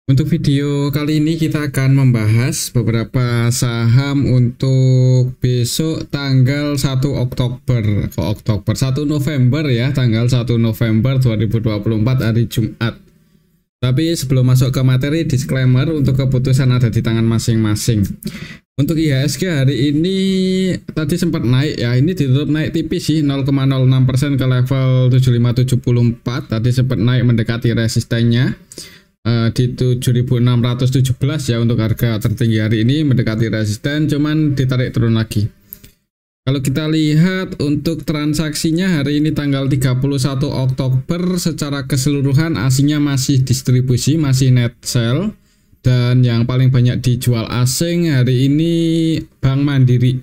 Untuk video kali ini kita akan membahas beberapa saham untuk besok tanggal 1 Oktober. 1 November ya, tanggal 1 November 2024 hari Jumat. Tapi sebelum masuk ke materi, disclaimer untuk keputusan ada di tangan masing-masing. Untuk IHSG hari ini tadi sempat naik ya, ini ditutup naik tipis sih 0,06% ke level 7574. Tadi sempat naik mendekati resistennya di 7617 ya untuk harga tertinggi hari ini, mendekati resisten, cuman ditarik turun lagi. Kalau kita lihat untuk transaksinya hari ini tanggal 31 Oktober secara keseluruhan asingnya masih distribusi, masih net sell, dan yang paling banyak dijual asing hari ini Bank Mandiri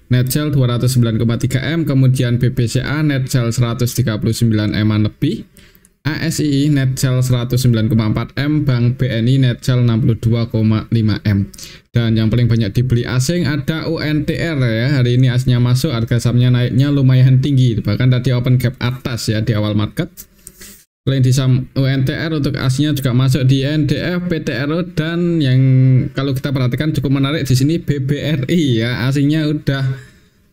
net sell 209,3 M, kemudian BBCA net sell 139 M lebih, ASI net sell 109,4 M, Bank BNI net sell 62,5 M. Dan yang paling banyak dibeli asing ada UNTR ya. Hari ini aslinya masuk, harga sahamnya naiknya lumayan tinggi, bahkan tadi open gap atas ya di awal market. Selain di saham UNTR, untuk aslinya juga masuk di NDF, PTRO, dan yang kalau kita perhatikan cukup menarik di sini BBRI ya. Aslinya udah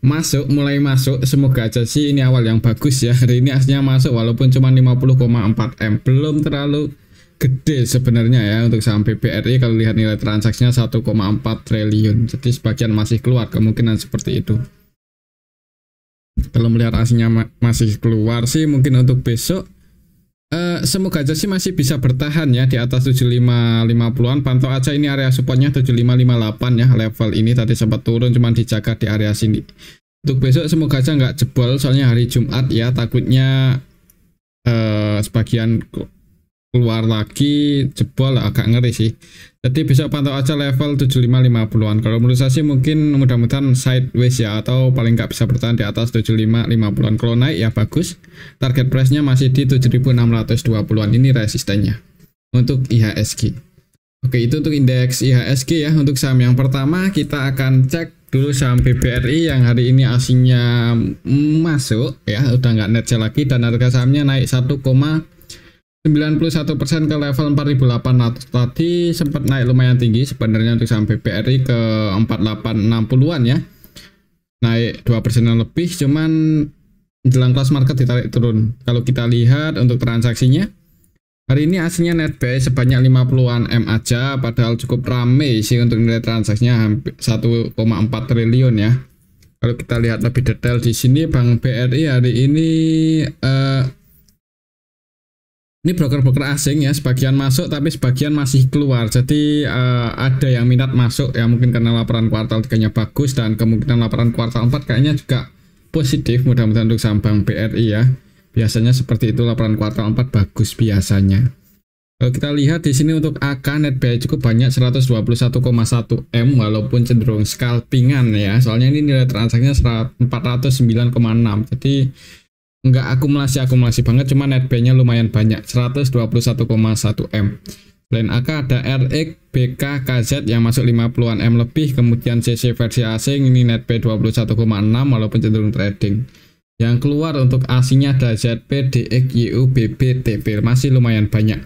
masuk, mulai masuk, semoga aja sih ini awal yang bagus ya. Hari ini aslinya masuk walaupun cuma 50,4 M, belum terlalu gede sebenarnya ya untuk saham BBRI. Kalau lihat nilai transaksinya 1,4 triliun, jadi sebagian masih keluar, kemungkinan seperti itu. Kalau melihat aslinya masih keluar sih, mungkin untuk besok semoga aja sih masih bisa bertahan ya di atas 7550-an. Pantau aja ini area supportnya 7558 ya, level ini tadi sempat turun, cuman dijaga di area sini. Untuk besok semoga aja nggak jebol, soalnya hari Jumat ya, takutnya sebagian keluar lagi jebol, agak ngeri sih. Jadi besok pantau aja level 7550-an. Kalau menurut saya sih mungkin mudah-mudahan sideways ya, atau paling nggak bisa bertahan di atas 7550-an. Kalau naik ya bagus. Target price-nya masih di 7620-an. Ini resistennya untuk IHSG. Oke, itu untuk indeks IHSG ya. Untuk saham yang pertama kita akan cek dulu saham BBRI yang hari ini aslinya masuk ya, udah nggak net sell lagi, dan harga sahamnya naik 1,91% ke level 4800. Tadi sempat naik lumayan tinggi sebenarnya untuk saham BBRI ke 4860-an ya, naik 2% lebih, cuman jelang close market ditarik turun. Kalau kita lihat untuk transaksinya hari ini aslinya net buy sebanyak 50-an M aja, padahal cukup rame sih untuk nilai transaksinya hampir 1,4 triliun ya. Kalau kita lihat lebih detail di sini, Bank BRI hari ini broker-broker asing ya, sebagian masuk tapi sebagian masih keluar. Jadi ada yang minat masuk ya, mungkin karena laporan kuartal 3-nya bagus, dan kemungkinan laporan kuartal 4 kayaknya juga positif, mudah-mudahan untuk saham Bank BRI ya. Biasanya seperti itu, laporan kuartal 4 bagus biasanya. Kalau kita lihat di sini untuk AK net buy cukup banyak 121,1 M, walaupun cenderung scalpingan ya. Soalnya ini nilai transaksinya 409,6. Jadi nggak akumulasi banget, cuma net buy-nya lumayan banyak 121,1 M. Selain AK ada RX, BK, KZ yang masuk 50-an M lebih, kemudian CC versi asing ini net buy 21,6 walaupun cenderung trading. Yang keluar untuk asingnya ada ZP, DX, YU, BB, TP, masih lumayan banyak.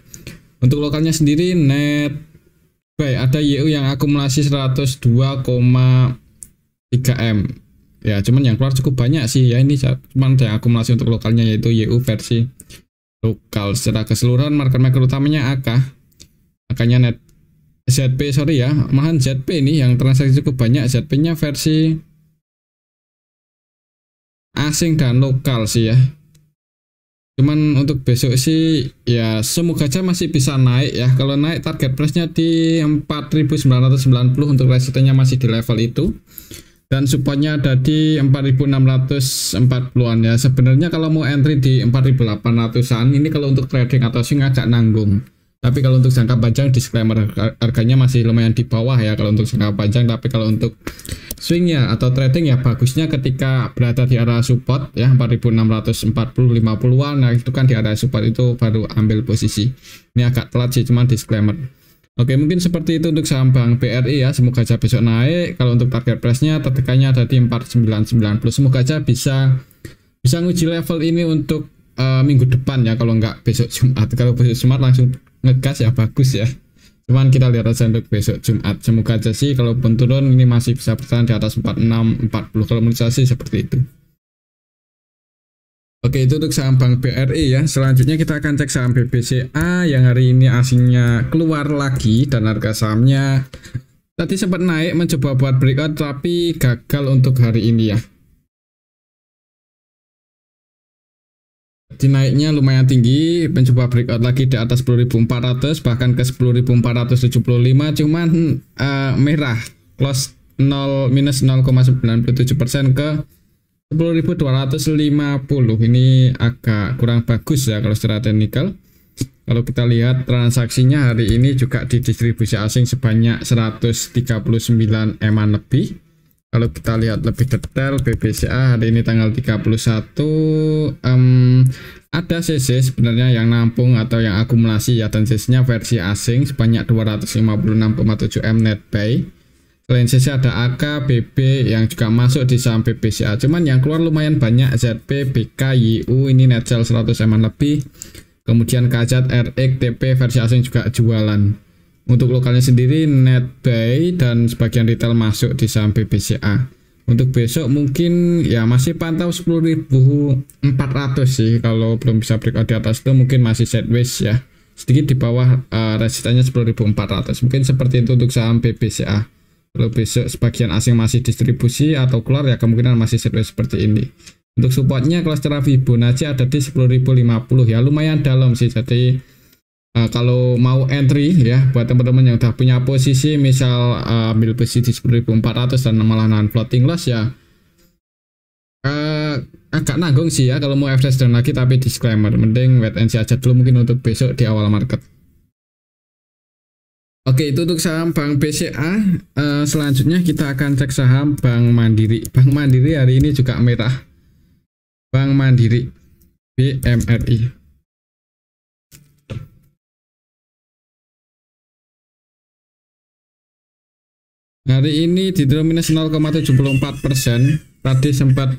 Untuk lokalnya sendiri net buy ada YU yang akumulasi 102,3 M. Ya, cuman yang keluar cukup banyak sih ya, ini cuman ada yang akumulasi untuk lokalnya yaitu YU versi lokal. Secara keseluruhan market maker utamanya AK-nya net ZP, sorry ya, malahan ZP ini yang transaksi cukup banyak, ZP-nya versi asing dan lokal sih ya. Cuman untuk besok sih ya semoga aja masih bisa naik ya. Kalau naik target price-nya di 4990, untuk resistennya masih di level itu, dan supportnya ada di 4640-an ya. Sebenarnya kalau mau entry di 4800-an ini kalau untuk trading atau swing agak nanggung. Tapi kalau untuk jangka panjang, disclaimer, harganya masih lumayan di bawah ya kalau untuk jangka panjang. Tapi kalau untuk swingnya atau trading ya bagusnya ketika berada di area support ya 4640-50-an. Nah itu kan di area support itu baru ambil posisi. Ini agak telat sih, cuman disclaimer. Oke, mungkin seperti itu untuk saham Bank BRI ya. Semoga aja besok naik. Kalau untuk target price-nya tertekannya ada di 4990. Semoga aja bisa nguji level ini untuk minggu depan ya, kalau nggak besok Jumat. Kalau besok Jumat langsung ngegas ya bagus ya. Cuman kita lihat aja untuk besok Jumat. Semoga aja sih kalaupun turun ini masih bisa bertahan di atas 46, 40. Kalau menurut saya sih seperti itu. Oke, itu untuk saham Bank BRI ya. Selanjutnya kita akan cek saham BBCA yang hari ini asingnya keluar lagi dan harga sahamnya tadi sempat naik mencoba buat breakout tapi gagal untuk hari ini ya. Naiknya lumayan tinggi, mencoba breakout lagi di atas 10.400 bahkan ke 10.475, cuman merah, close minus 0,97% ke 10.250. Ini agak kurang bagus ya kalau secara teknikal. Kalau kita lihat transaksinya hari ini juga di distribusi asing sebanyak 139 eman lebih. Kalau kita lihat lebih detail BBCA hari ini tanggal 31 ada CC sebenarnya yang nampung atau yang akumulasi ya, dan CC-nya versi asing sebanyak 256,7 M net buy. Selain CC ada AK, BB yang juga masuk di saham BBCA. Cuman yang keluar lumayan banyak ZP, BK, YU ini net sell 100 M lebih. Kemudian KZ, RX, TP versi asing juga jualan. Untuk lokalnya sendiri net buy dan sebagian retail masuk di saham BBCA. Untuk besok mungkin ya masih pantau 10.400 sih. Kalau belum bisa breakout di atas itu mungkin masih sideways ya. Sedikit di bawah resistannya 10.400. Mungkin seperti itu untuk saham BBCA. Kalau besok sebagian asing masih distribusi atau keluar ya kemungkinan masih sideways seperti ini. Untuk supportnya kalau secara Fibonacci ada di 10.050 ya, lumayan dalam sih. Jadi kalau mau entry ya buat teman-teman yang udah punya posisi misal ambil posisi di 10.400 dan malah non floating loss ya agak nanggung sih ya kalau mau FTS down lagi, tapi disclaimer mending wait and see aja dulu mungkin untuk besok di awal market. Oke, itu untuk saham Bank BCA. Selanjutnya kita akan cek saham Bank Mandiri. Bank Mandiri hari ini juga merah. Bank Mandiri BMRI. Hari ini di minus 0,74%. Tadi sempat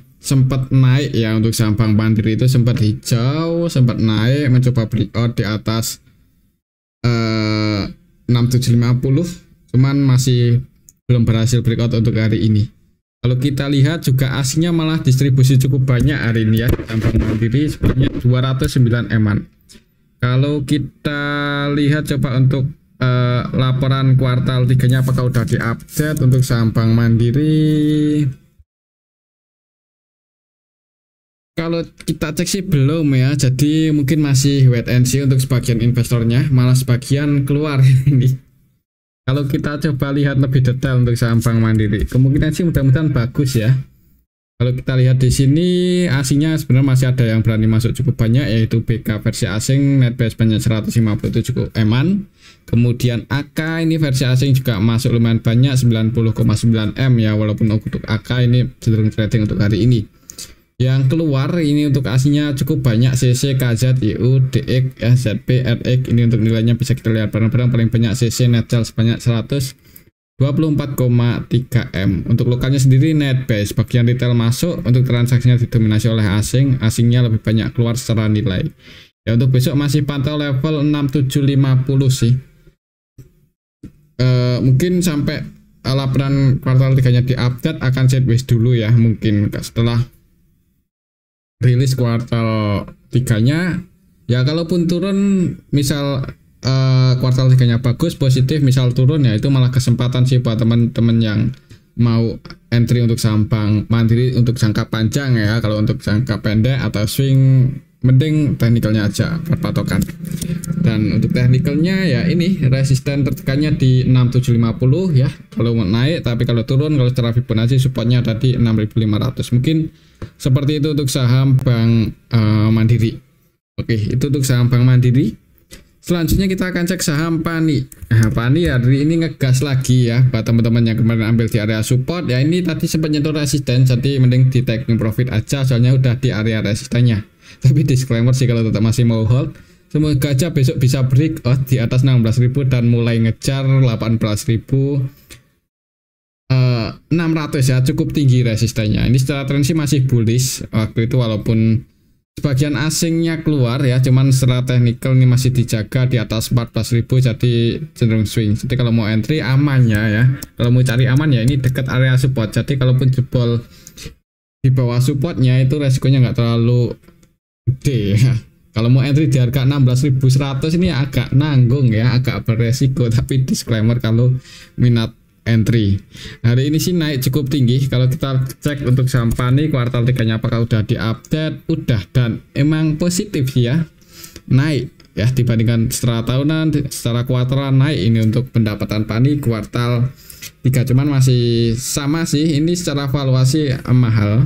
naik ya untuk saham Bank Mandiri, itu sempat hijau, sempat naik mencoba breakout di atas 6750, cuman masih belum berhasil breakout untuk hari ini. Kalau kita lihat juga asingnya malah distribusi cukup banyak hari ini ya. Bank Mandiri sebenarnya 209 eman. Kalau kita lihat coba untuk laporan kuartal 3-nya apakah udah diupdate untuk saham Bank Mandiri. Kalau kita cek sih belum ya, jadi mungkin masih wait and see untuk sebagian investornya, malah sebagian keluar ini. Kalau kita coba lihat lebih detail untuk saham Bank Mandiri, kemungkinan sih mudah-mudahan bagus ya. Kalau kita lihat di sini asingnya sebenarnya masih ada yang berani masuk cukup banyak, yaitu BK versi asing net buy sebanyak 157 eman. Kemudian AK ini versi asing juga masuk lumayan banyak 90,9 M ya, walaupun untuk AK ini cenderung trading untuk hari ini. Yang keluar ini untuk asingnya cukup banyak CC, KZ, YU, DX, ZP, RX. Ini untuk nilainya bisa kita lihat bareng-bareng. Paling banyak CC net sell sebanyak 124,3 M. Untuk lokalnya sendiri net buy, sebagian retail masuk. Untuk transaksinya didominasi oleh asing, asingnya lebih banyak keluar secara nilai. Ya untuk besok masih pantau level 6750 sih. Mungkin sampai laporan kuartal 3-nya diupdate akan sideways dulu ya, mungkin setelah rilis kuartal 3-nya ya. Kalaupun turun misal kuartal 3-nya bagus positif, misal turun ya itu malah kesempatan sih buat teman-teman yang mau entry untuk saham Bank Mandiri untuk jangka panjang ya. Kalau untuk jangka pendek atau swing mending teknikalnya aja berpatokan. Dan untuk teknikalnya ya ini resisten tertekannya di 6750 ya kalau mau naik, tapi kalau turun kalau secara Fibonacci supportnya ada di 6500. Mungkin seperti itu untuk saham Bank Mandiri. Oke, itu untuk saham Bank Mandiri. Selanjutnya kita akan cek saham Pani. Nah, Pani hari ini ngegas lagi ya buat teman-teman yang kemarin ambil di area support ya. Ini tadi sempat nyentuh resisten, jadi mending di taking profit aja soalnya udah di area resistennya. Tapi disclaimer sih kalau tetap masih mau hold, semoga aja besok bisa breakout di atas 16.000 dan mulai ngejar 18.600 ya, cukup tinggi resistennya. Ini secara tren sih masih bullish waktu itu, walaupun sebagian asingnya keluar ya, cuman secara teknikal ini masih dijaga di atas 14.000, jadi cenderung swing. Jadi kalau mau entry aman ya. Kalau mau cari aman ya ini dekat area support. Jadi kalaupun jebol di bawah supportnya itu resikonya nggak terlalu gede ya. Kalau mau entry di harga 16.100 ini agak nanggung ya, agak beresiko, tapi disclaimer kalau minat entry. Hari ini sih naik cukup tinggi. Kalau kita cek untuk saham PANI kuartal 3-nya apakah udah diupdate? Udah, dan emang positif sih ya, naik ya dibandingkan secara tahunan, secara kuartalan naik ini untuk pendapatan PANI kuartal 3, cuman masih sama sih. Ini secara valuasi mahal.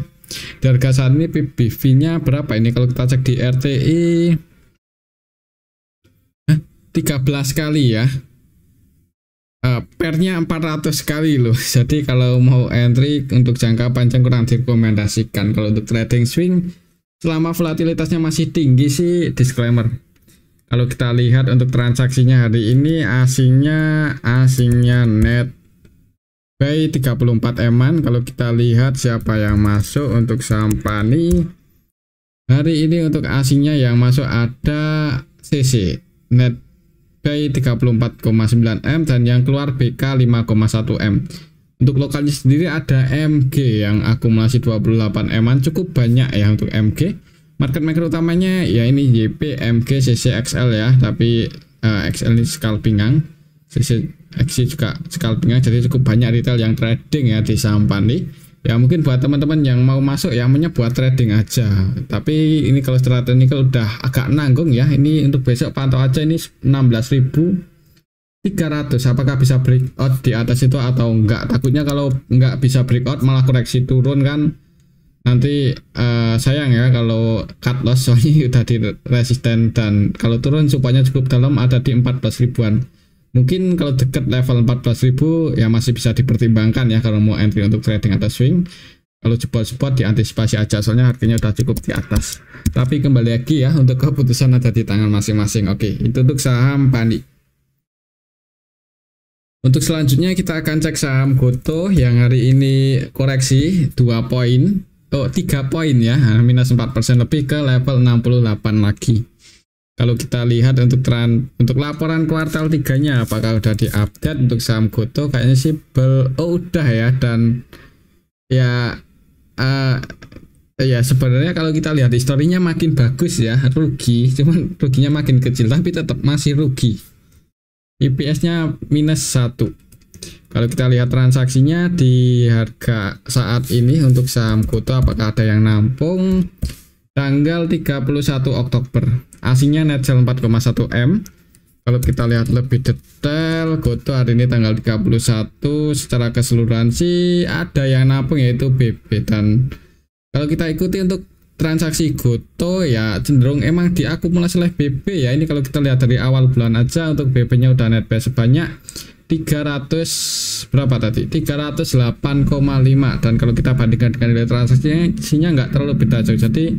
Di harga saat ini PBV-nya berapa ini? Kalau kita cek di RTI 13 kali ya. Pernya 400 kali loh. Jadi kalau mau entry untuk jangka panjang kurang direkomendasikan. Kalau untuk trading swing selama volatilitasnya masih tinggi sih disclaimer. Kalau kita lihat untuk transaksinya hari ini asingnya net buy 34 eman. Kalau kita lihat siapa yang masuk untuk saham PANI hari ini, untuk asingnya yang masuk ada CC net buy 34,9 M dan yang keluar BK 5,1 M. Untuk lokalnya sendiri ada MG yang akumulasi 28 M-an, cukup banyak ya untuk MG. Market maker utamanya ya ini YP, MG, CC, XL ya, tapi XL ini scalpingan, CC, XC juga scalpingan, jadi cukup banyak retail yang trading ya di saham PANI. Ya mungkin buat teman-teman yang mau masuk ya hanya buat trading aja. Tapi ini kalau secara teknikal udah agak nanggung ya. Ini untuk besok pantau aja ini 16.300. Apakah bisa breakout di atas itu atau enggak? Takutnya kalau enggak bisa breakout malah koreksi turun kan. Nanti sayang ya kalau cut loss, soalnya udah di resisten, dan kalau turun supaya cukup dalam ada di 14 ribuan. Mungkin kalau dekat level 14.000 ya masih bisa dipertimbangkan ya kalau mau entry untuk trading atau swing. Kalau jebol spot diantisipasi aja, soalnya harganya udah cukup di atas. Tapi kembali lagi ya, untuk keputusan ada di tangan masing-masing. Oke, itu untuk saham PANI. Untuk selanjutnya kita akan cek saham GoTo yang hari ini koreksi 3 poin ya, minus 4% lebih ke level 68 lagi. Kalau kita lihat untuk laporan kuartal 3-nya apakah udah diupdate untuk saham GoTo, kayaknya sih udah ya. Dan ya sebenarnya kalau kita lihat historinya makin bagus ya, rugi, cuman ruginya makin kecil tapi tetap masih rugi. EPS-nya minus 1. Kalau kita lihat transaksinya di harga saat ini untuk saham GoTo apakah ada yang nampung? Tanggal 31 Oktober asingnya net sell 4,1 M. Kalau kita lihat lebih detail GoTo hari ini tanggal 31 secara keseluruhan sih ada yang nampung yaitu BB. Dan kalau kita ikuti untuk transaksi GoTo ya cenderung emang diakumulasi oleh BB ya. Ini kalau kita lihat dari awal bulan aja untuk BB nya udah net buy sebanyak 300 berapa tadi 308,5, dan kalau kita bandingkan dengan nilai transaksinya nggak terlalu beda jauh. Jadi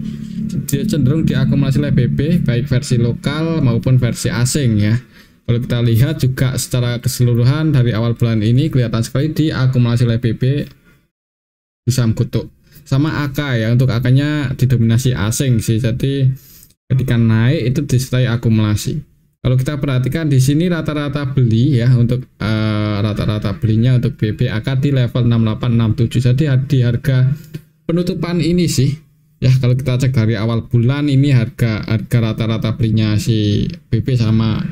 dia cenderung diakumulasi oleh BB baik versi lokal maupun versi asing ya. Kalau kita lihat juga secara keseluruhan dari awal bulan ini kelihatan sekali diakumulasi oleh BB di saham GoTo. Sama AK ya, untuk AK-nya didominasi asing sih. Jadi ketika naik itu disertai akumulasi. Kalau kita perhatikan di sini rata-rata beli ya, untuk rata-rata belinya untuk BB AK di level 6867. Jadi di harga penutupan ini sih ya, kalau kita cek dari awal bulan ini harga rata-rata belinya si BB sama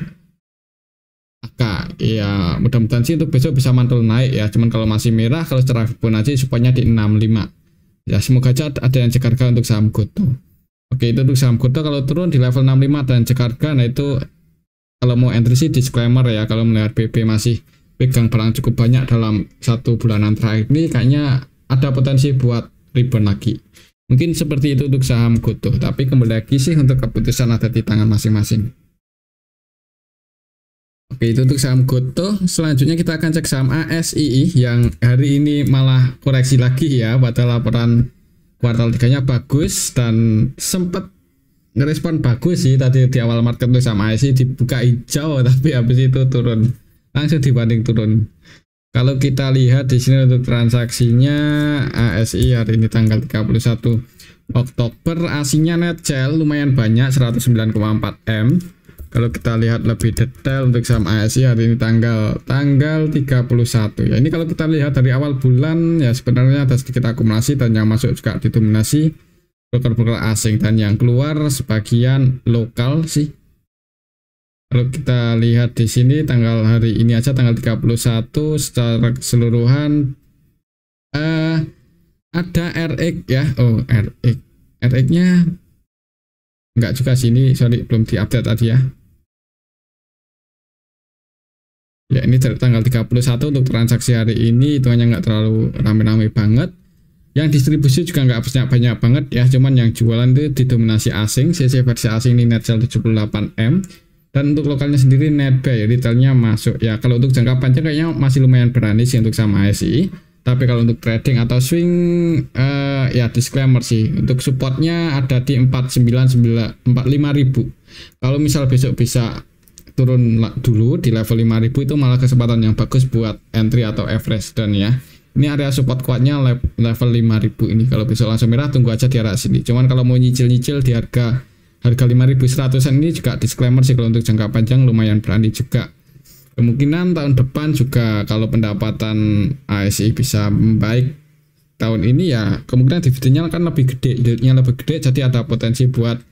AK ya, mudah-mudahan sih untuk besok bisa mantul naik ya. Cuman kalau masih merah, kalau secara Fibonacci supaya di 65 ya, semoga aja ada yang cek harga untuk saham GoTo. Oke, itu untuk saham GoTo. Kalau turun di level 65 dan cek harga, nah itu kalau mau entry sih disclaimer ya. Kalau melihat BB masih pegang barang cukup banyak dalam 1 bulanan terakhir ini, kayaknya ada potensi buat rebound lagi. Mungkin seperti itu untuk saham GoTo, tapi kembali lagi sih untuk keputusan ada di tangan masing-masing. Oke, itu untuk saham GoTo. Selanjutnya kita akan cek saham ASII yang hari ini malah koreksi lagi ya, pada laporan kuartal 3-nya bagus dan sempat ngerespon bagus sih tadi di awal market tuh saham ASI dibuka hijau, tapi habis itu turun, langsung dibanding turun. Kalau kita lihat di sini untuk transaksinya ASI hari ini tanggal 31 Oktober aslinya net sell lumayan banyak 109,4 M. Kalau kita lihat lebih detail untuk saham ASI hari ini tanggal 31 ya. Ini kalau kita lihat dari awal bulan ya sebenarnya ada sedikit akumulasi dan yang masuk juga didominasi broker-broker asing dan yang keluar sebagian lokal sih. Kalau kita lihat di sini tanggal hari ini aja tanggal 31 secara keseluruhan ada RX ya. Oh, RX-nya enggak juga sini, sorry belum diupdate tadi ya. Ya ini tanggal 31 untuk transaksi hari ini itu hanya nggak terlalu rame-rame banget. Yang distribusi juga nggak banyak banget ya, cuman yang jualan itu didominasi asing. CC versi asing ini net sell 78M. Dan untuk lokalnya sendiri net buy, retailnya masuk ya. Kalau untuk jangka panjang kayaknya masih lumayan berani sih untuk sama ASI. Tapi kalau untuk trading atau swing ya disclaimer sih. Untuk supportnya ada di 4.5.000. Kalau misal besok bisa turun dulu di level 5.000 itu malah kesempatan yang bagus buat entry atau average dan ya. Ini area support kuatnya level 5.000 ini. Kalau besok langsung merah tunggu aja di arah sini. Cuman kalau mau nyicil-nyicil di harga 5.100-an ini juga disclaimer sih, kalau untuk jangka panjang lumayan berani juga. Kemungkinan tahun depan juga kalau pendapatan ASI bisa membaik tahun ini ya kemungkinan dividennya kan lebih gede, yieldnya lebih gede, jadi ada potensi buat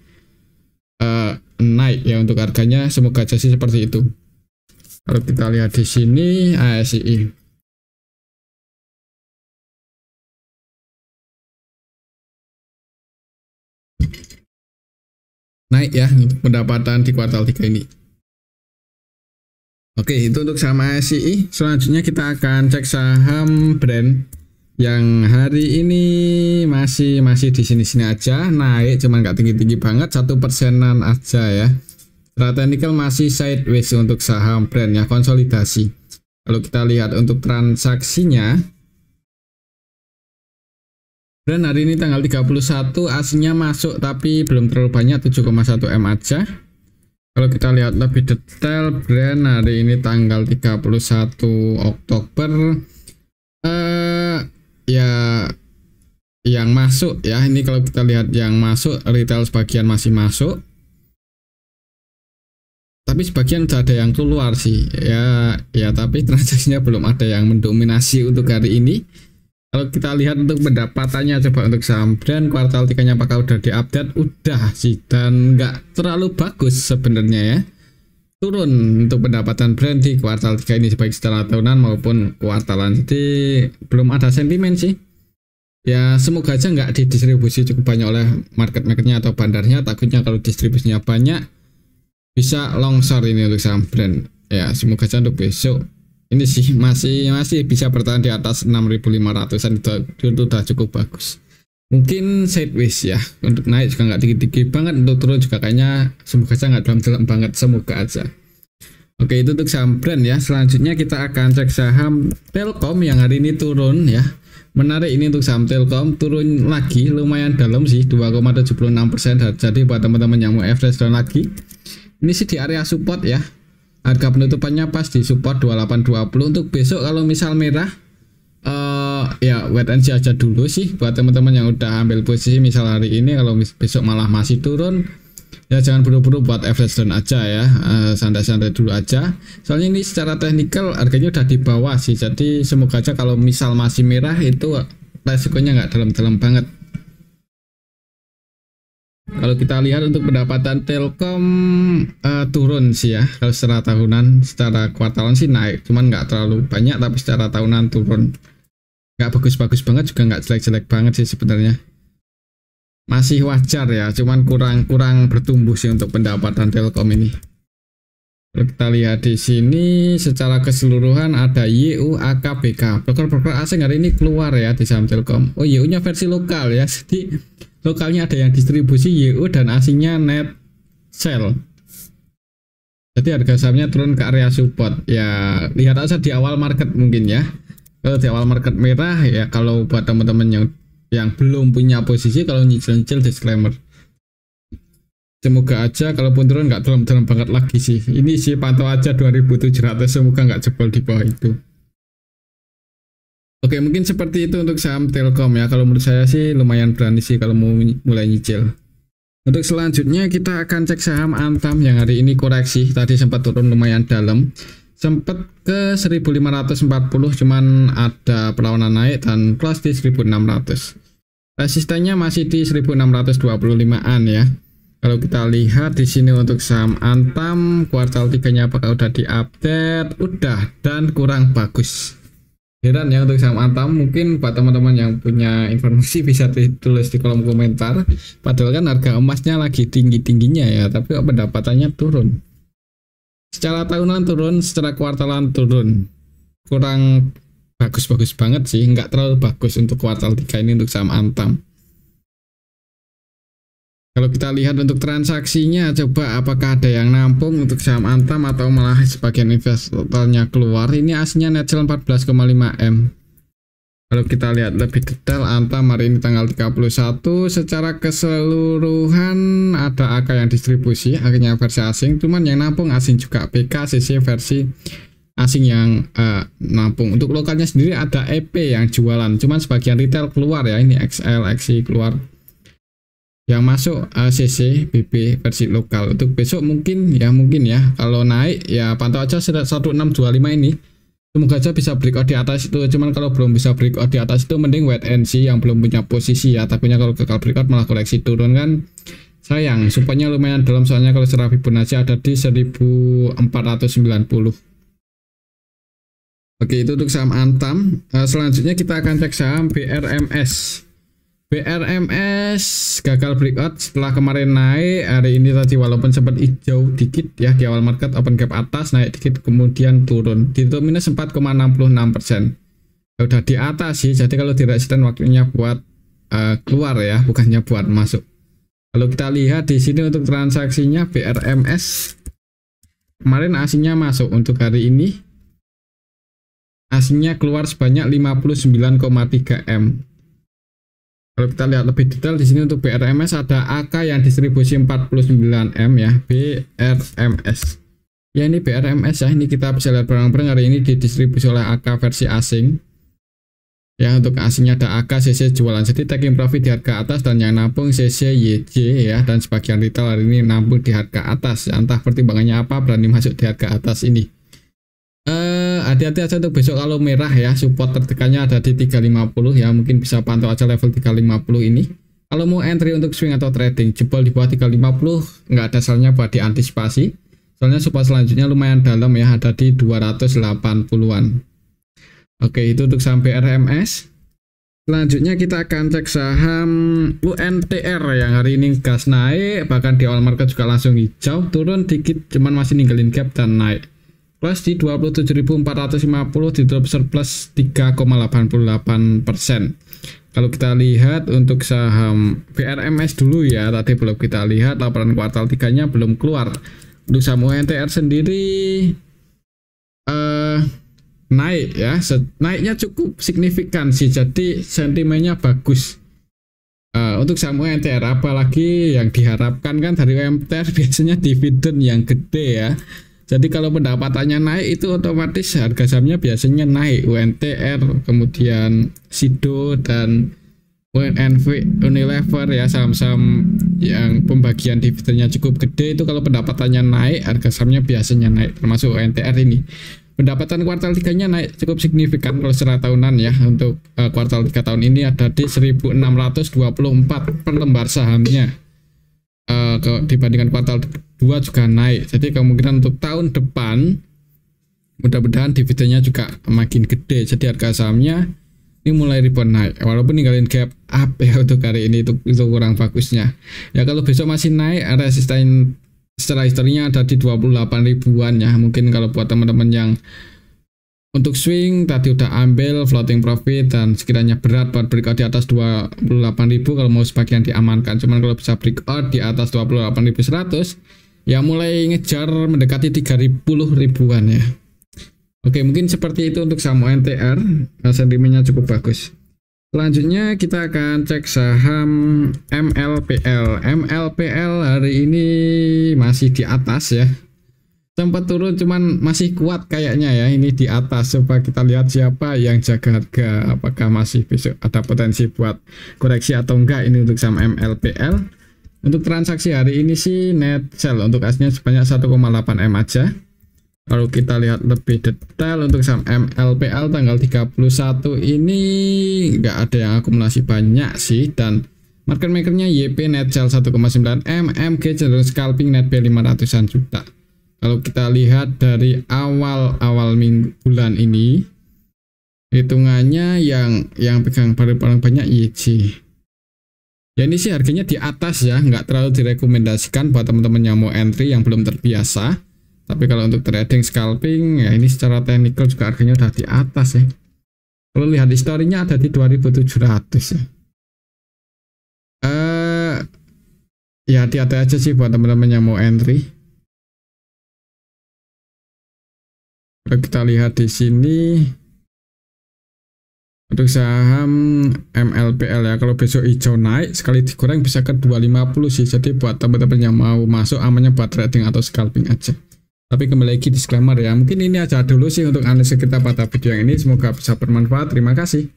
naik ya untuk harganya, semoga aja sih seperti itu. Kalau kita lihat di sini ASI naik ya untuk pendapatan di kuartal 3 ini. Oke, itu untuk saham ASI. Selanjutnya kita akan cek saham brand yang hari ini masih di sini-sini aja, naik cuman nggak tinggi-tinggi banget, 1%-an aja ya. Secara teknikal masih sideways untuk saham brand ya, konsolidasi. Kalau kita lihat untuk transaksinya, brand hari ini tanggal 31 aslinya masuk tapi belum terlalu banyak, 7,1 M aja. Kalau kita lihat lebih detail brand hari ini tanggal 31 Oktober ya yang masuk ya, ini kalau kita lihat yang masuk retail sebagian masih masuk, tapi sebagian udah ada yang keluar sih ya, tapi transaksinya belum ada yang mendominasi untuk hari ini. Kalau kita lihat untuk pendapatannya coba untuk saham brand kuartal 3-nya apakah udah diupdate? Udah sih, dan nggak terlalu bagus sebenarnya ya. Turun untuk pendapatan brand di kuartal 3 ini baik secara tahunan maupun kuartalan. Jadi belum ada sentimen sih. Ya semoga aja nggak didistribusi cukup banyak oleh market-makernya atau bandarnya. Takutnya kalau distribusinya banyak bisa longsor ini untuk saham brand. Ya semoga aja untuk besok ini sih masih bisa bertahan di atas 6.500-an, itu udah cukup bagus. Mungkin sideways ya, untuk naik juga nggak tinggi-tinggi banget, untuk turun juga kayaknya semoga aja nggak dalam banget, semoga aja. Oke, itu untuk saham brand ya. Selanjutnya kita akan cek saham Telkom yang hari ini turun ya. Menarik ini untuk saham Telkom, turun lagi lumayan dalam sih, 2,76%. Jadi buat teman-teman yang mau average down lagi, ini sih di area support ya. Harga penutupannya pas di support 2820. Untuk besok kalau misal merah ya wait and see aja dulu sih buat teman-teman yang udah ambil posisi misal hari ini. Kalau besok malah masih turun ya jangan buru-buru buat average down aja ya, santai-santai dulu aja. Soalnya ini secara teknikal harganya udah di bawah sih, jadi semoga aja kalau misal masih merah itu resikonya nggak dalam-dalam banget. Kalau kita lihat untuk pendapatan Telkom turun sih ya. Kalau secara tahunan, secara kuartalan sih naik, cuman nggak terlalu banyak, tapi secara tahunan turun. Nggak bagus-bagus banget juga nggak jelek-jelek banget sih sebenarnya. Masih wajar ya, cuman kurang bertumbuh sih untuk pendapatan Telkom ini. Kalau kita lihat di sini secara keseluruhan ada YU, AKBK. Broker-broker asing hari ini keluar ya di saham Telkom. Oh, YU-nya versi lokal ya. Jadi lokalnya ada yang distribusi YU dan asingnya net sell. Jadi harga sahamnya turun ke area support. Ya lihat aja di awal market mungkin ya. Kalau di awal market merah ya, kalau buat teman-teman yang belum punya posisi, kalau nyicil-nyicil disclaimer. Semoga aja kalaupun turun nggak dalam banget lagi sih. Ini sih pantau aja 2700, semoga nggak jebol di bawah itu. Oke, mungkin seperti itu untuk saham Telkom ya. Kalau menurut saya sih lumayan berani sih kalau mau mulai nyicil. Untuk selanjutnya kita akan cek saham Antam yang hari ini koreksi. Tadi sempat turun lumayan dalam. Sempat ke 1540, cuman ada perlawanan naik dan close di 1600. Resistennya masih di 1625-an ya. Kalau kita lihat di sini untuk saham Antam kuartal 3-nya apakah udah diupdate? Udah, dan kurang bagus. Heran ya untuk saham Antam. Mungkin buat teman-teman yang punya informasi bisa ditulis di kolom komentar. Padahal kan harga emasnya lagi tinggi-tingginya ya, tapi kok pendapatannya turun. Secara tahunan turun, secara kuartalan turun. Kurang bagus-bagus banget sih, nggak terlalu bagus untuk kuartal 3 ini untuk saham Antam. Kalau kita lihat untuk transaksinya, coba apakah ada yang nampung untuk saham Antam atau malah sebagian investornya keluar. Ini aslinya net sell 14,5 M. Kalau kita lihat lebih detail Antam hari ini tanggal 31, secara keseluruhan ada AK yang distribusi, akhirnya versi asing, cuman yang nampung asing juga, BKCC versi asing yang nampung. Untuk lokalnya sendiri ada EP yang jualan, cuman sebagian retail keluar ya, ini XL, XI keluar. Yang masuk CC, BB versi lokal. Untuk besok mungkin ya kalau naik ya pantau aja 1625 ini. Semoga aja bisa breakout di atas itu. Cuman kalau belum bisa breakout di atas itu mending wait and see yang belum punya posisi ya. Tapi kalau gagal breakout malah koleksi turun kan sayang. Supaya lumayan dalam soalnya kalau secara Fibonacci ada di 1490. Oke, itu untuk saham Antam. Selanjutnya kita akan cek saham BRMS. BRMS gagal breakout setelah kemarin naik. Hari ini tadi walaupun sempat hijau dikit ya di awal market, open gap atas, naik dikit kemudian turun. Ditutup minus 4,66%. Udah di atas sih, jadi kalau di resisten waktunya buat keluar ya, bukannya buat masuk. Kalau kita lihat di sini untuk transaksinya BRMS kemarin asingnya masuk, untuk hari ini asingnya keluar sebanyak 59,3 M. Kalau kita lihat lebih detail di sini untuk BRMS ada AK yang distribusi 49 M ya, BRMS. Ya ini BRMS ya, ini kita bisa lihat bareng-bareng hari ini didistribusi oleh AK versi asing. Ya untuk asingnya ada AK, CC jualan, jadi taking profit di harga atas dan yang nampung CC, YJ ya, dan sebagian retail hari ini nampung di harga atas. Entah pertimbangannya apa berani masuk di harga atas ini. Hati-hati aja untuk besok kalau merah ya, support tertekannya ada di 350 ya, mungkin bisa pantau aja level 350 ini. Kalau mau entry untuk swing atau trading jebol di bawah 350 nggak ada salahnya buat diantisipasi, soalnya support selanjutnya lumayan dalam ya, ada di 280-an. Oke, itu untuk saham BRMS. Selanjutnya kita akan cek saham UNTR yang hari ini gas naik, bahkan di awal market juga langsung hijau, turun dikit cuman masih ninggalin gap dan naik. Plus di 27.450, ditutup surplus 3,88%. Kalau kita lihat untuk saham BRMS dulu ya, tadi belum kita lihat laporan kuartal 3-nya belum keluar. Untuk saham UNTR sendiri naik ya, naiknya cukup signifikan sih, jadi sentimennya bagus. Untuk saham UNTR apalagi yang diharapkan kan dari UNTR biasanya dividen yang gede ya. Jadi kalau pendapatannya naik itu otomatis harga sahamnya biasanya naik. UNTR, kemudian Sido dan UNV, Unilever ya, saham-saham yang pembagian dividennya cukup gede itu kalau pendapatannya naik harga sahamnya biasanya naik, termasuk UNTR ini. Pendapatan kuartal 3-nya naik cukup signifikan kalau secara tahunan ya. Untuk kuartal 3 tahun ini ada di 1624 per lembar sahamnya. Dibandingkan kuartal 2 juga naik, jadi kemungkinan untuk tahun depan mudah-mudahan dividennya juga makin gede, jadi harga sahamnya ini mulai rebound naik walaupun ninggalin gap up ya untuk hari ini, itu kurang bagusnya ya. Kalau besok masih naik, resisten secara historinya ada di 28 ribuan ya. Mungkin kalau buat teman-teman yang untuk swing tadi udah ambil floating profit dan sekiranya berat buat breakout di atas 28.000 kalau mau sebagian diamankan. Cuman kalau bisa breakout di atas 28.100 ya mulai ngejar mendekati 30 ribuan ya. Oke, mungkin seperti itu untuk saham ONTR, sentimennya cukup bagus. Selanjutnya kita akan cek saham MLPL. MLPL hari ini masih di atas ya. sempat turun cuman masih kuat kayaknya ya ini di atas. Coba kita lihat siapa yang jaga harga, apakah masih besok ada potensi buat koreksi atau enggak ini untuk saham MLPL. Untuk transaksi hari ini sih net sell untuk asnya sebanyak 1,8 M aja. Kalau kita lihat lebih detail untuk saham MLPL tanggal 31 ini nggak ada yang akumulasi banyak sih, dan market makernya YP net sell 1,9 M, MG cenderung scalping net B 500-an juta. Kalau kita lihat dari awal bulan ini hitungannya yang pegang paling banyak YJ. Ya ini sih harganya di atas ya, nggak terlalu direkomendasikan buat teman-teman yang mau entry yang belum terbiasa. Tapi kalau untuk trading scalping ya ini secara teknikal juga harganya udah di atas ya. Kalau lihat historinya ada di 2700 ya. Ya hati-hati aja sih buat teman-teman yang mau entry. Kalau kita lihat di sini untuk saham MLPL ya, kalau besok hijau naik sekali digoreng bisa ke 250 sih. Jadi buat teman-teman yang mau masuk amannya buat trading atau scalping aja. Tapi kembali lagi disclaimer ya, mungkin ini aja dulu sih untuk analisa kita pada video yang ini. Semoga bisa bermanfaat. Terima kasih.